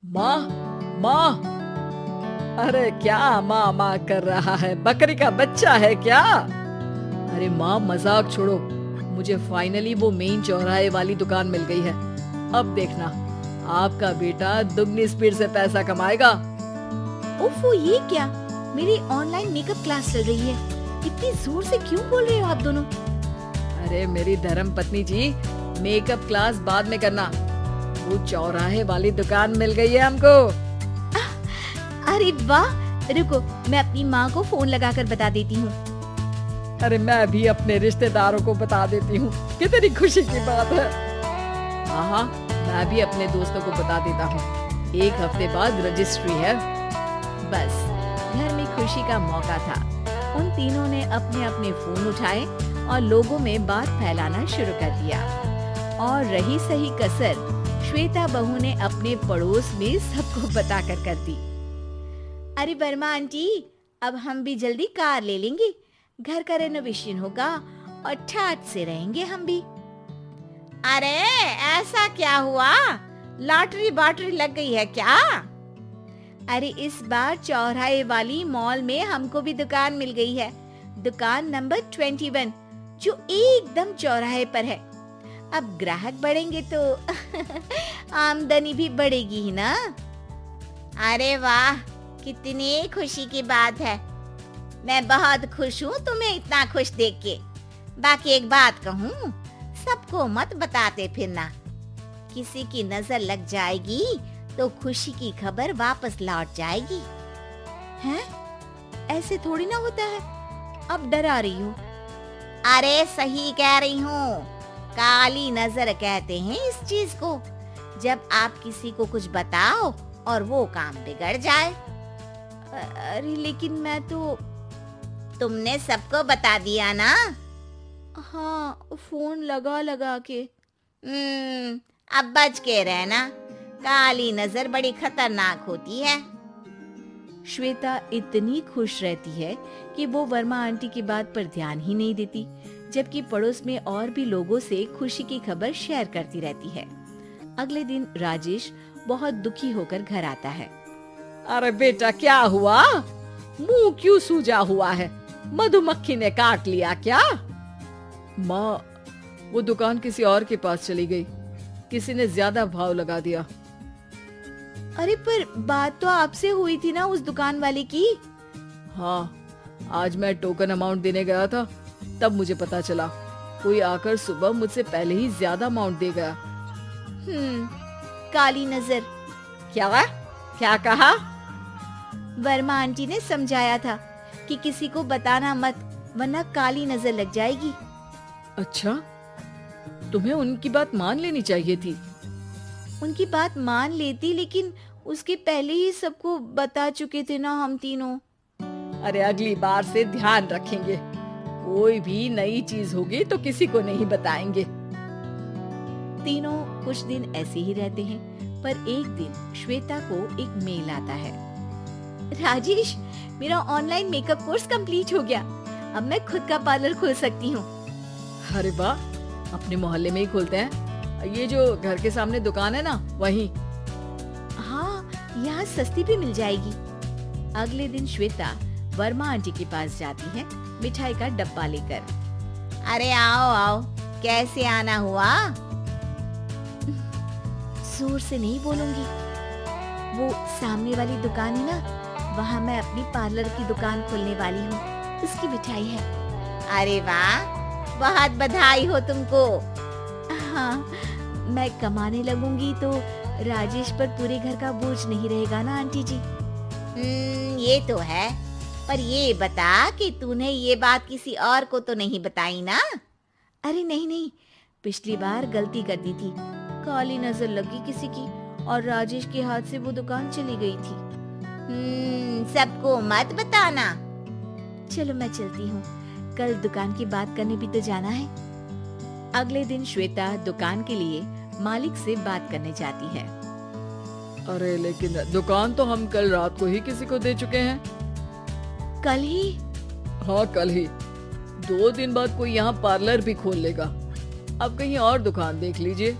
माँ, माँ, अरे क्या माँ माँ कर रहा है? बकरी का बच्चा है क्या? अरे माँ, मजाक छोड़ो। मुझे फाइनली वो मेन चौराहे वाली दुकान मिल गई है। अब देखना, आपका बेटा दुगनी स्पीड से पैसा कमाएगा। ओफो, ये क्या? मेरी ऑनलाइन मेकअप क्लास चल रही है। इतनी जोर से क्यों बोल रहे हो आप दोनों? अरे मेरी धर्म पत्नी जी, मेकअप क्लास बाद में करना। वो चौराहे वाली दुकान मिल गई है हमको। अरे वाह, रुको, मैं अपनी माँ को फोन लगाकर बता देती हूँ। अरे मैं भी अपने रिश्तेदारों को बता देती हूँ। कितनी खुशी की बात है। हाँ, मैं भी अपने दोस्तों को बता देता हूँ। 1 हफ्ते बाद रजिस्ट्री है। बस, घर में खुशी का मौका था। उन तीनों ने अपने अपने फोन उठाए और लोगों में बात फैलाना शुरू कर दिया। और रही सही कसर, श्वेता बहू ने अपने पड़ोस में सबको बताकर कर दी। अरे वर्मा आंटी, अब हम भी जल्दी कार ले लेंगे। घर का रेनोवेशन होगा और ठाट से रहेंगे हम भी। अरे ऐसा क्या हुआ? लॉटरी बाटरी लग गई है क्या? अरे इस बार चौराहे वाली मॉल में हमको भी दुकान मिल गई है। दुकान नंबर 21, जो एकदम चौराहे पर है। अब ग्राहक बढ़ेंगे तो आमदनी भी बढ़ेगी ही ना। अरे वाह, कितनी खुशी की बात है। मैं बहुत खुश हूँ तुम्हें इतना खुश देख के। बाकी एक बात कहूँ, सबको मत बताते फिरना। किसी की नजर लग जाएगी तो खुशी की खबर वापस लौट जाएगी। हैं? ऐसे थोड़ी ना होता है। अब डरा रही हूँ। अरे सही कह रही हूँ। काली नजर कहते हैं इस चीज को, जब आप किसी को कुछ बताओ और वो काम बिगड़ जाए। अरे लेकिन मैं तो... तुमने सबको बता दिया ना? हाँ, फोन लगा लगा के। अब बच के रहना। काली नजर बड़ी खतरनाक होती है। श्वेता इतनी खुश रहती है कि वो वर्मा आंटी की बात पर ध्यान ही नहीं देती, जबकि पड़ोस में और भी लोगों से खुशी की खबर शेयर करती रहती है। अगले दिन राजेश बहुत दुखी होकर घर आता है। अरे बेटा, क्या हुआ? मुंह क्यों सूजा हुआ है? मधुमक्खी ने काट लिया क्या? माँ, वो दुकान किसी और के पास चली गई। किसी ने ज्यादा भाव लगा दिया। अरे पर बात तो आपसे हुई थी ना उस दुकान वाले की। हाँ, आज मैं टोकन अमाउंट देने गया था, तब मुझे पता चला। कोई आकर सुबह मुझसे पहले ही ज्यादा अमाउंट दे गया। काली नजर। क्या कहा? वर्मा आंटी ने समझाया था कि किसी को बताना मत, वरना काली नजर लग जाएगी। अच्छा, तुम्हें उनकी बात मान लेनी चाहिए थी। उनकी बात मान लेती, लेकिन उसके पहले ही सबको बता चुके थे ना हम तीनों। अरे अगली बार से ध्यान रखेंगे। कोई भी नई चीज होगी तो किसी को नहीं बताएंगे। तीनों कुछ दिन ऐसे ही रहते हैं, पर एक दिन श्वेता को एक मेल आता है। राजेश, मेरा ऑनलाइन मेकअप कोर्स कंप्लीट हो गया। अब मैं खुद का पार्लर खोल सकती हूँ। अरे वाह, अपने मोहल्ले में ही खोलते हैं। ये जो घर के सामने दुकान है ना, वहीं। हाँ, यहाँ सस्ती भी मिल जाएगी। अगले दिन श्वेता वर्मा आंटी के पास जाती है, मिठाई का डब्बा लेकर। अरे आओ आओ, कैसे आना हुआ? जोर से नहीं बोलूंगी। वो सामने वाली दुकान है ना, वहाँ मैं अपनी पार्लर की दुकान खोलने वाली हूँ। उसकी मिठाई है। अरे वाह, बहुत बधाई हो तुमको। हाँ, मैं कमाने लगूंगी तो राजेश पर पूरे घर का बोझ नहीं रहेगा ना आंटी जी। ये तो है, पर ये बता कि तूने ये बात किसी और को तो नहीं बताई ना? अरे नहीं नहीं, पिछली बार गलती कर दी थी। काली नजर लगी किसी की और राजेश के हाथ से वो दुकान चली गई थी। सबको मत बताना। चलो मैं चलती हूँ, कल दुकान की बात करने भी तो जाना है। अगले दिन श्वेता दुकान के लिए मालिक से बात करने जाती है। अरे लेकिन दुकान तो हम कल रात को ही किसी को दे चुके हैं। कल ही? हाँ, कल ही। 2 दिन बाद कोई यहाँ पार्लर भी खोल लेगा। अब कहीं और दुकान देख लीजिए।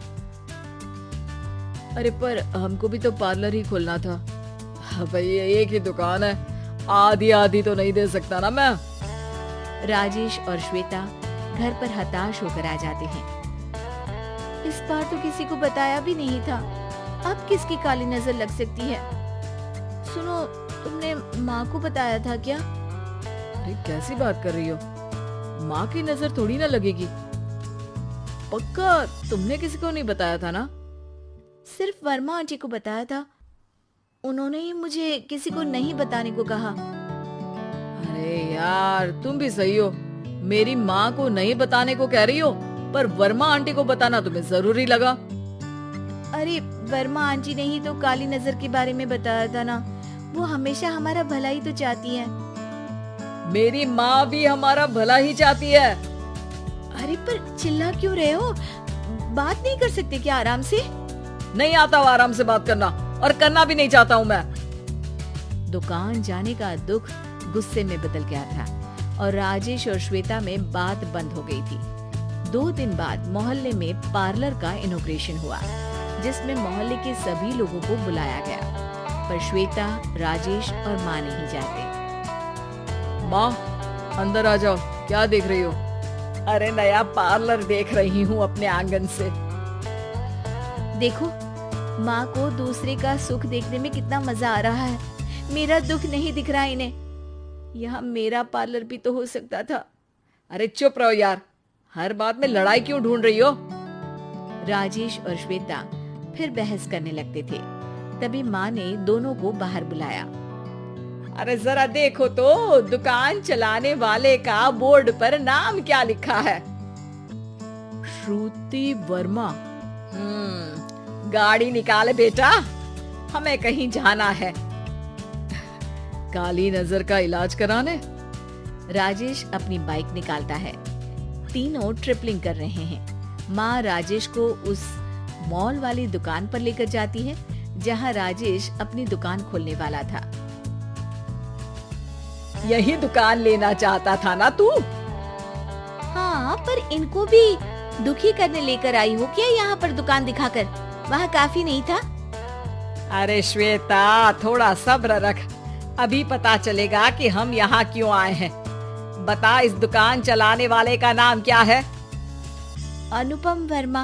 अरे पर हमको भी तो पार्लर ही खोलना था। भाई एक ही दुकान है, आधी आधी तो नहीं दे सकता ना मैं। राजेश और श्वेता घर पर हताश होकर आ जाते हैं। इस बार तो किसी को बताया भी नहीं था, अब किसकी काली नजर लग सकती है। सुनो, तुमने माँ को बताया था क्या? अरे कैसी बात कर रही हो, माँ की नजर थोड़ी ना लगेगी। पक्का तुमने किसी को नहीं बताया था ना? सिर्फ वर्मा आंटी को बताया था, उन्होंने ही मुझे किसी को नहीं बताने को कहा। अरे यार तुम भी सही हो, मेरी माँ को नहीं बताने को कह रही हो, पर वर्मा आंटी को बताना तुम्हें जरूरी लगा। अरे वर्मा आंटी ने ही तो काली नजर के बारे में बताया था ना, वो हमेशा हमारा भला ही तो चाहती है। मेरी माँ भी हमारा भला ही चाहती है। अरे पर चिल्ला क्यों रहे हो, बात नहीं कर सकते क्या आराम से? नहीं आता हूँ आराम से बात करना, और करना भी नहीं चाहता हूँ मैं। दुकान जाने का दुख गुस्से में बदल गया था और राजेश और श्वेता में बात बंद हो गई थी। 2 दिन बाद मोहल्ले में पार्लर का इनॉग्रेशन हुआ, जिसमें मोहल्ले के सभी लोगों को बुलाया गया, पर श्वेता, राजेश और माँ नहीं जाते। माँ अंदर आ जाओ, क्या देख रही हो? अरे नया पार्लर देख रही हूँ अपने आंगन से। देखो, माँ को दूसरे का सुख देखने में कितना मजा आ रहा है, मेरा दुख नहीं दिख रहा इन्हें। यहाँ मेरा पार्लर भी तो हो सकता था। अरे चुप रहो यार, हर बात में लड़ाई क्यों ढूंढ रही हो? राजेश और श्वेता फिर बहस करने लगते थे। तभी माँ ने दोनों को बाहर बुलाया। अरे जरा देखो तो, दुकान चलाने वाले का बोर्ड पर नाम क्या लिखा है? श्रुति वर्मा। गाड़ी निकाले बेटा, हमें कहीं जाना है। काली नजर का इलाज कराने। राजेश अपनी बाइक निकालता है। तीनों ट्रिपलिंग कर रहे हैं। माँ राजेश को उस मॉल वाली दुकान पर लेकर जाती है जहाँ राजेश अपनी दुकान खोलने वाला था। यही दुकान लेना चाहता था ना तू? हाँ, पर इनको भी दुखी करने लेकर आई हो क्या यहाँ पर दुकान दिखाकर? वहाँ काफी नहीं था? अरे श्वेता थोड़ा सब्र रख, अभी पता चलेगा कि हम यहाँ क्यों आए हैं। बता, इस दुकान चलाने वाले का नाम क्या है? अनुपम वर्मा।